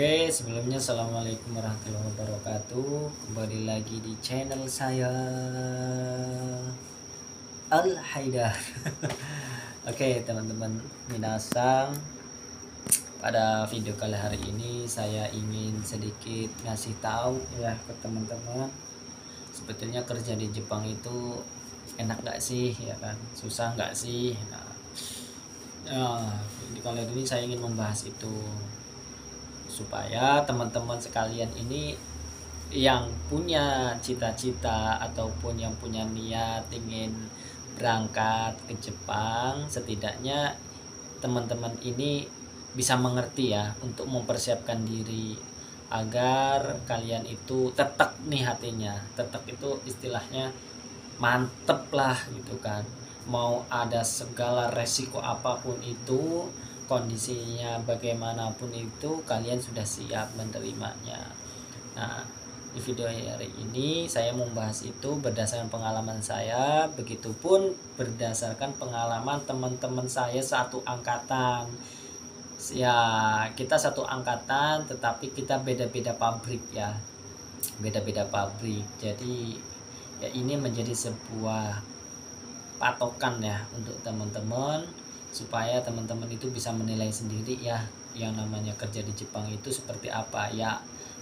Oke, sebelumnya Assalamualaikum warahmatullahi wabarakatuh. Kembali lagi di channel saya Al Haidar. Oke, teman-teman minasang, pada video kali hari ini saya ingin sedikit ngasih tahu ya ke teman-teman. Sebetulnya kerja di Jepang itu enak gak sih, ya kan? Susah gak sih? Di kali ini saya ingin membahas itu supaya teman-teman sekalian ini yang punya cita-cita ataupun yang punya niat ingin berangkat ke Jepang, setidaknya teman-teman ini bisa mengerti ya untuk mempersiapkan diri agar kalian itu tetek nih hatinya. Tetek itu istilahnya mantep lah gitu kan, mau ada segala resiko apapun itu, kondisinya bagaimanapun itu, kalian sudah siap menerimanya. Nah, di video hari ini saya membahas itu berdasarkan pengalaman saya, begitupun berdasarkan pengalaman teman-teman saya satu angkatan. Ya, kita satu angkatan tetapi kita beda-beda pabrik ya. Beda-beda pabrik. Jadi ya ini menjadi sebuah patokan ya untuk teman-teman, supaya teman-teman itu bisa menilai sendiri ya yang namanya kerja di Jepang itu seperti apa ya.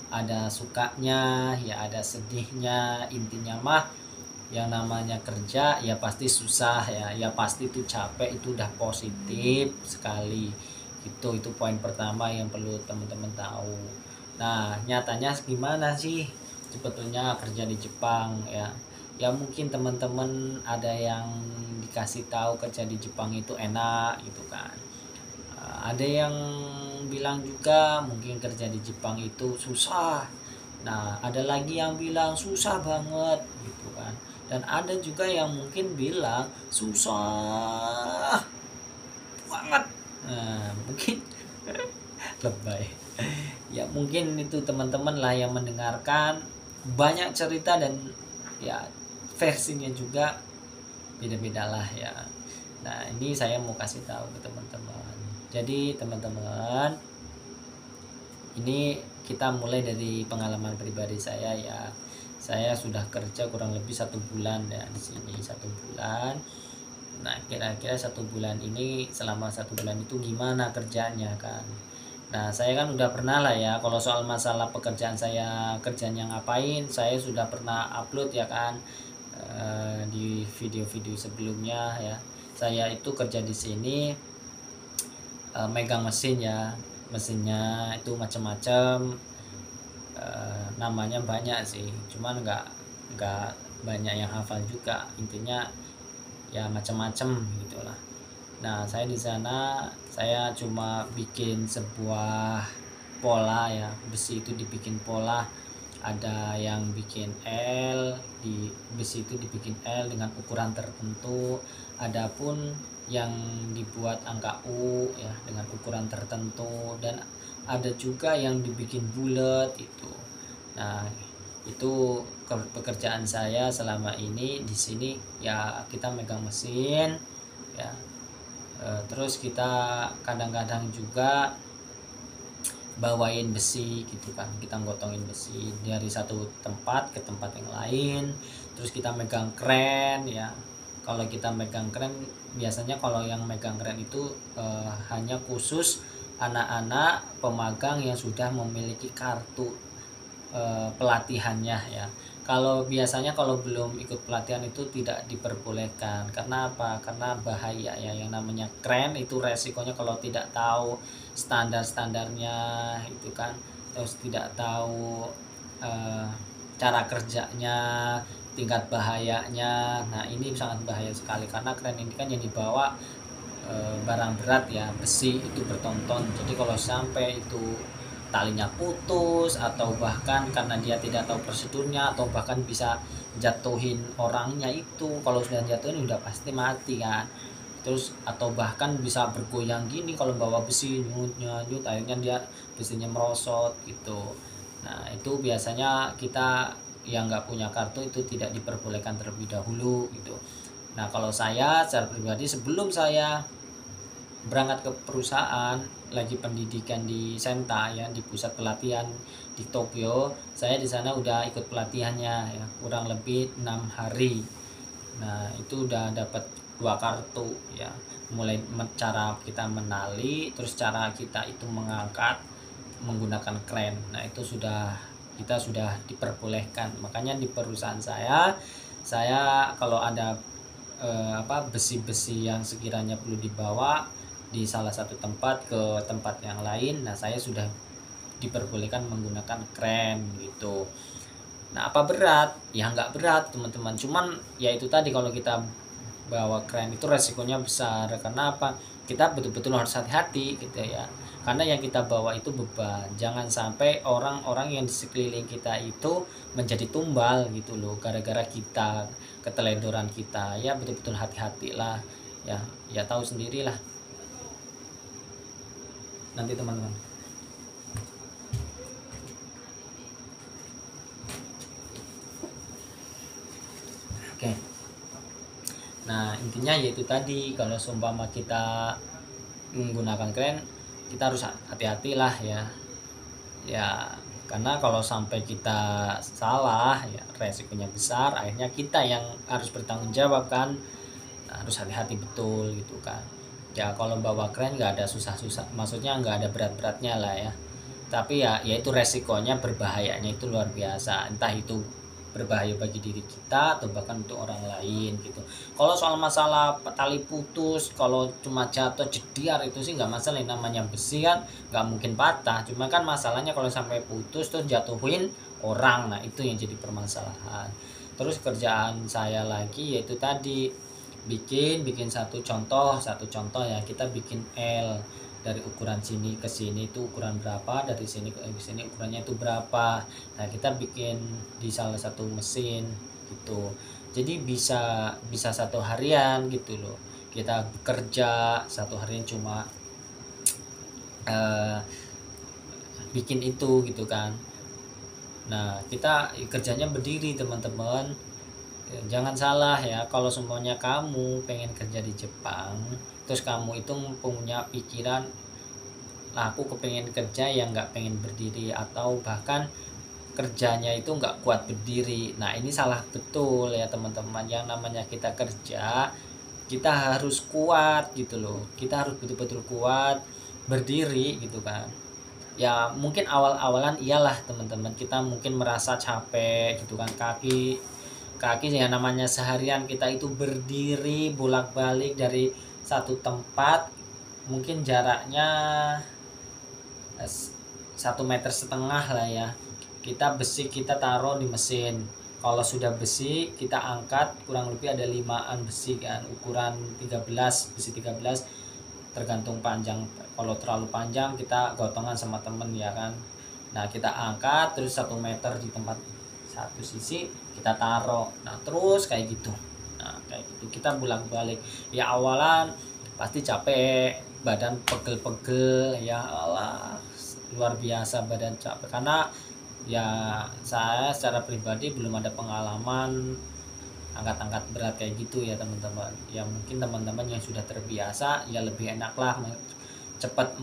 Ada sukanya, ya ada sedihnya, intinya mah yang namanya kerja ya pasti susah ya, ya pasti itu capek, itu udah positif sekali gitu. Itu poin pertama yang perlu teman-teman tahu. Nah, nyatanya gimana sih sebetulnya kerja di Jepang ya? Ya mungkin teman-teman ada yang dikasih tahu kerja di Jepang itu enak gitu kan. Ada yang bilang juga mungkin kerja di Jepang itu susah. Nah, ada lagi yang bilang susah banget gitu kan. Dan ada juga yang mungkin bilang susah banget. Nah, mungkin lebay. Ya mungkin itu teman-teman lah yang mendengarkan banyak cerita, dan ya versinya juga beda-beda lah ya. Nah, ini saya mau kasih tahu ke teman-teman. Jadi teman-teman, ini kita mulai dari pengalaman pribadi saya ya. Saya sudah kerja kurang lebih 1 bulan ya di sini, 1 bulan. Nah, kira-kira 1 bulan ini, selama 1 bulan itu gimana kerjanya kan? Nah, saya kan udah pernah lah ya, kalau soal masalah pekerjaan saya kerjanya ngapain, saya sudah pernah upload ya kan, di video-video sebelumnya ya. Saya itu kerja di sini megang mesin ya, mesinnya itu macam-macam, namanya banyak sih, cuman nggak banyak yang hafal juga, intinya ya macam-macam gitulah. Nah, saya di sana saya cuma bikin sebuah pola ya, besi itu dibikin pola, ada yang bikin L, di besi itu dibikin L dengan ukuran tertentu, adapun yang dibuat angka U ya dengan ukuran tertentu, dan ada juga yang dibikin bulat itu. Nah, itu pekerjaan saya selama ini di sini ya, kita megang mesin ya. Terus kita kadang-kadang juga bawain besi gitu kan, kita gotongin besi dari satu tempat ke tempat yang lain. Terus kita megang kren ya. Kalau kita megang kren, biasanya kalau yang megang kren itu hanya khusus anak-anak pemagang yang sudah memiliki kartu pelatihannya ya. Kalau biasanya kalau belum ikut pelatihan itu tidak diperbolehkan. Karena apa? Karena bahaya ya, yang namanya kren itu resikonya kalau tidak tahu standar-standarnya itu kan, terus tidak tahu eh, cara kerjanya, tingkat bahayanya. Nah, ini sangat bahaya sekali karena kren ini kan yang dibawa barang berat ya, besi itu bertonton. Jadi kalau sampai itu talinya putus, atau bahkan karena dia tidak tahu prosedurnya, atau bahkan bisa jatuhin orangnya, itu kalau sudah jatuhin udah pasti mati kan. Terus atau bahkan bisa bergoyang gini kalau bawa besi, nyut akhirnya dia besinya merosot gitu. Nah, itu biasanya kita yang nggak punya kartu itu tidak diperbolehkan terlebih dahulu gitu. Nah, kalau saya secara pribadi sebelum saya berangkat ke perusahaan lagi pendidikan di Senta ya, di pusat pelatihan di Tokyo. Saya di sana udah ikut pelatihannya ya, kurang lebih 6 hari. Nah itu udah dapat 2 kartu ya, mulai cara kita menali, terus cara kita itu mengangkat menggunakan kren. Nah itu kita sudah diperbolehkan. Makanya di perusahaan saya kalau ada besi-besi yang sekiranya perlu dibawa di salah satu tempat ke tempat yang lain, nah saya sudah diperbolehkan menggunakan kren gitu. Nah apa berat? Ya nggak berat teman-teman, cuman ya itu tadi, kalau kita bawa kren itu resikonya besar. Karena apa? Kita betul-betul harus hati-hati gitu ya, karena yang kita bawa itu beban. Jangan sampai orang-orang yang di sekeliling kita itu menjadi tumbal gitu loh, gara-gara kita keteledoran kita. Ya betul-betul hati-hatilah ya, ya tahu sendirilah nanti teman-teman. Oke. Nah intinya yaitu tadi, kalau seumpama kita menggunakan kren, kita harus hati-hati lah ya. Ya karena kalau sampai kita salah ya resikonya besar, akhirnya kita yang harus bertanggung jawab kan. Nah, harus hati-hati betul gitu kan. Ya kalau bawa kren nggak ada susah-susah, maksudnya nggak ada berat-beratnya lah ya. Tapi ya itu resikonya, berbahayanya itu luar biasa, entah itu berbahaya bagi diri kita atau bahkan untuk orang lain gitu. Kalau soal masalah tali putus, kalau cuma jatuh jediar itu sih nggak masalah, namanya besi kan nggak mungkin patah. Cuma kan masalahnya kalau sampai putus terus jatuhin orang, nah itu yang jadi permasalahan. Terus kerjaan saya lagi yaitu tadi bikin satu contoh ya, kita bikin L, dari ukuran sini ke sini itu ukuran berapa, dari sini ke sini ukurannya itu berapa. Nah kita bikin di salah satu mesin gitu, jadi bisa 1 harian gitu loh. Kita bekerja 1 harian cuma uh, bikin itu gitu kan. Nah kita kerjanya berdiri teman-teman. Jangan salah ya, kalau semuanya kamu pengen kerja di Jepang, terus kamu itu punya pikiran, aku kepengen kerja yang nggak pengen berdiri, atau bahkan kerjanya itu nggak kuat berdiri. Nah ini salah betul ya teman-teman. Yang namanya kita kerja, kita harus kuat gitu loh, kita harus betul-betul kuat berdiri gitu kan. Ya mungkin awal-awalan iyalah teman-teman, kita mungkin merasa capek gitu kan, kaki ya namanya seharian kita itu berdiri bolak-balik dari satu tempat, mungkin jaraknya 1,5 meter lah ya. Besi kita taruh di mesin, kalau sudah besi kita angkat, kurang lebih ada 5an besi kan, ukuran 13, besi 13 tergantung panjang. Kalau terlalu panjang kita gotongan sama temen ya kan. Nah kita angkat terus 1 meter di tempat satu sisi kita taruh. Nah terus kayak gitu. Nah kayak gitu kita bolak-balik. Ya awalan pasti capek, badan pegel-pegel ya Allah, luar biasa badan capek. Karena ya saya secara pribadi belum ada pengalaman angkat-angkat berat kayak gitu ya teman-teman. Ya mungkin teman-teman yang sudah terbiasa ya lebih enak lah, cepat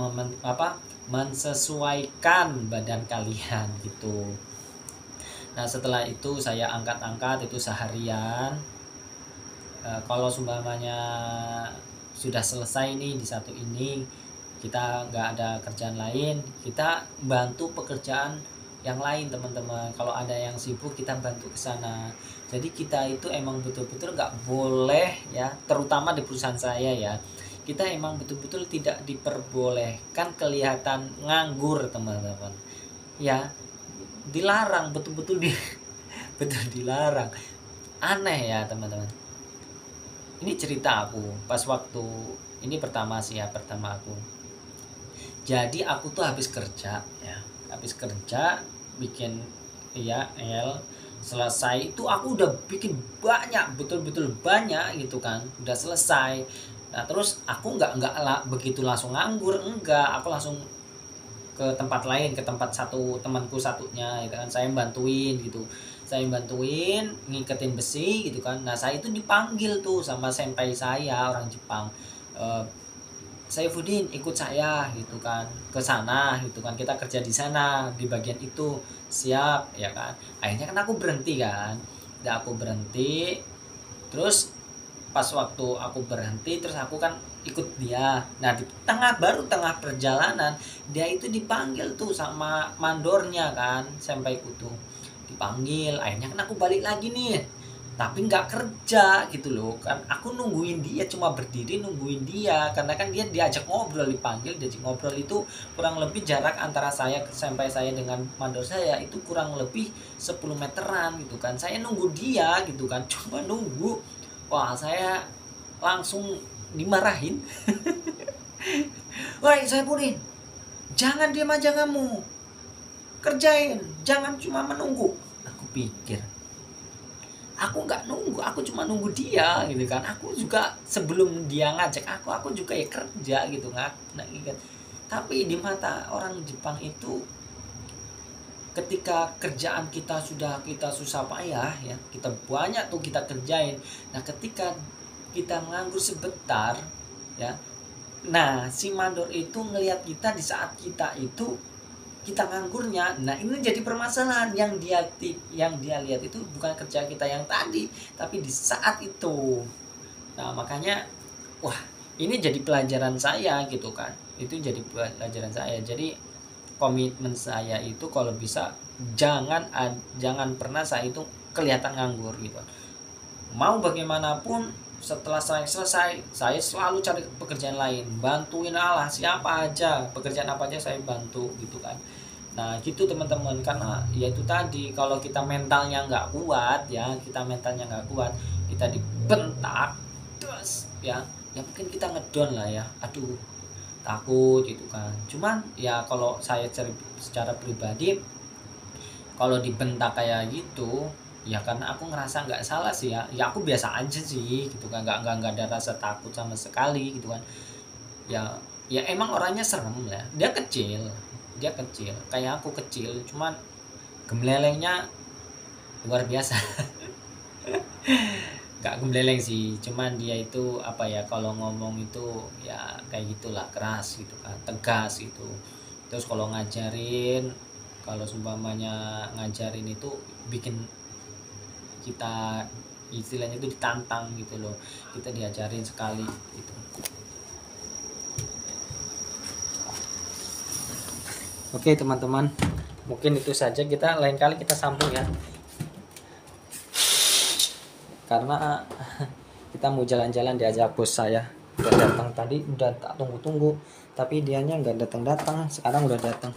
mensesuaikan badan kalian gitu. Nah setelah itu saya angkat-angkat itu seharian. Kalau sumpamanya sudah selesai nih di satu ini, kita nggak ada kerjaan lain, kita bantu pekerjaan yang lain teman-teman. Kalau ada yang sibuk kita bantu ke sana. Jadi kita itu emang betul-betul nggak boleh ya, terutama di perusahaan saya ya, kita emang betul-betul tidak diperbolehkan kelihatan nganggur teman-teman ya, dilarang, betul-betul betul dilarang. Aneh ya teman-teman. Ini cerita aku pas waktu ini pertama aku. Jadi aku tuh habis kerja bikin ya L, selesai itu aku udah bikin banyak, betul-betul banyak gitu kan, udah selesai. Nah terus aku nggak begitu langsung nganggur, enggak, aku langsung ke tempat lain, ke tempat temanku satunya gitu kan. Saya bantuin ngiketin besi gitu kan. Nah saya itu dipanggil tuh sama senpai saya orang Jepang, Saifuddin ikut saya gitu kan ke sana gitu kan, kita kerja di sana di bagian itu, siap ya kan. Akhirnya kan aku berhenti kan, udah aku berhenti. Terus pas waktu aku berhenti terus aku kan ikut dia. Nah di tengah perjalanan dia itu dipanggil tuh sama mandornya kan, sampai kutu dipanggil. Akhirnya kan aku balik lagi nih, tapi nggak kerja gitu loh kan. Aku nungguin dia, cuma berdiri nungguin dia, karena kan dia diajak ngobrol, diajak ngobrol itu kurang lebih jarak antara saya sampai saya dengan mandor saya itu kurang lebih 10 meteran gitu kan. Saya nunggu dia gitu kan, cuma nunggu. Wah, saya langsung dimarahin. Woi Saifuddin, jangan diam aja kamu, kerjain, jangan cuma menunggu. Aku pikir, aku nggak nunggu, aku cuma nunggu dia gitu kan. Aku juga sebelum dia ngajak aku juga ya kerja gitu nggak. Nah, gitu. Tapi di mata orang Jepang itu, ketika kerjaan kita susah payah ya, kita banyak tuh kita kerjain. Nah ketika kita nganggur sebentar ya, nah si mandor itu ngelihat kita di saat kita itu kita nganggurnya. Nah ini jadi permasalahan, yang dia lihat itu bukan kerja kita yang tadi, tapi di saat itu. Nah makanya wah, ini jadi pelajaran saya gitu kan, itu jadi pelajaran saya. Jadi komitmen saya itu kalau bisa jangan pernah saya itu kelihatan nganggur gitu. Mau bagaimanapun setelah saya selesai, saya selalu cari pekerjaan lain, bantuin Allah siapa aja, pekerjaan apa aja saya bantu gitu kan. Nah gitu teman-teman, karena ya itu tadi, kalau kita mentalnya nggak kuat ya, kita dibentak terus ya, ya mungkin kita ngedon lah ya, aduh takut gitu kan. Cuman ya kalau saya secara pribadi, kalau dibentak kayak gitu ya karena aku ngerasa nggak salah sih ya, ya aku biasa aja sih gitu kan, nggak ada rasa takut sama sekali gitu kan. Ya emang orangnya serem lah, dia kecil kayak aku kecil, cuman gemlelengnya luar biasa. Gak gembleleng sih, cuman dia itu apa ya, kalau ngomong itu ya kayak gitulah, keras gitu kan, tegas gitu. Terus kalau ngajarin, kalau seumpamanya ngajarin itu bikin kita istilahnya itu ditantang gitu loh, kita diajarin sekali gitu. Oke teman-teman, mungkin itu saja, kita lain kali kita sambung ya, karena kita mau jalan-jalan diajak bos saya udah datang tadi, udah tak tunggu-tunggu tapi dianya nggak datang-datang, sekarang udah datang.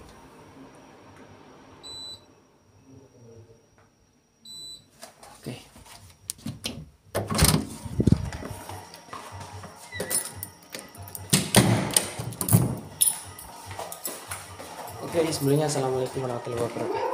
Oke. Oke, sebelumnya assalamualaikum warahmatullahi wabarakatuh.